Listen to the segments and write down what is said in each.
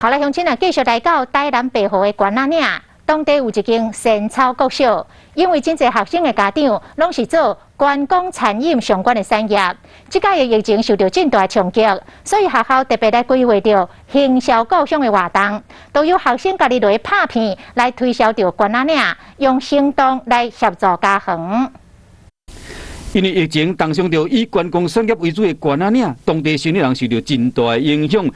好啦，乡亲啊，继续来到台南北湖的关仔岭，当地有一间仙草国小，因为真侪学生的家长拢是做观光餐饮相关的产业，即届的疫情受到真大冲击，所以学校特别来规划着行销故乡的活动，都有学生家己落去拍片来推销着关仔岭，用行动来协助家园。 因为疫情，当上着以观光产业为主的关仔岭，当地生理人受到真大的影响。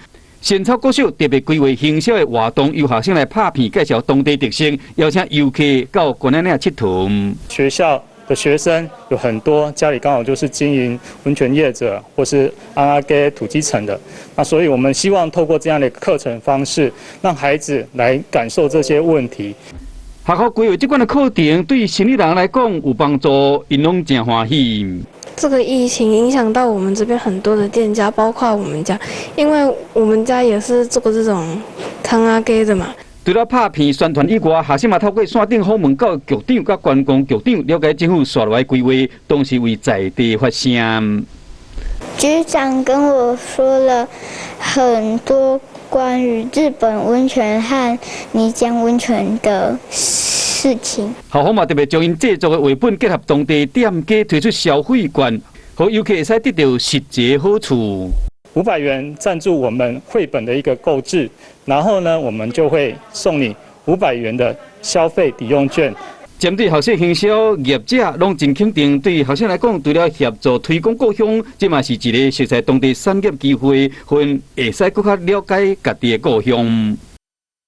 仙草国小特别规划行销的活动，由学生来拍片介绍当地特色，邀请游客到关仔岭佚佗。学校的学生有很多，家里刚好就是经营温泉业者或是阿给土基层的，那所以我们希望透过这样的课程方式，让孩子来感受这些问题。 学校规划这款的课程，对生理人来讲有帮助，因拢真欢喜。这个疫情影响到我们这边很多的店家，包括我们家，因为我们家也是做这种汤阿给的嘛。除了拍片宣传以外，学生嘛透过线顶访问到局长、甲观光局长，了解政府刷来规划，都是为在地发声。局长跟我说了很多关于日本温泉和泥浆温泉的事情。校方嘛特别将因制作的绘本结合当地店家推出消费券，让游客会使得到实际好处。500元赞助我们绘本的一个购置，然后呢，我们就会送你500元的消费抵用券。 针对学生行销业者，拢真肯定。对学生来讲，除了协助推广故乡，这嘛是一个熟悉当地产业机会，会使更加了解家己的故乡。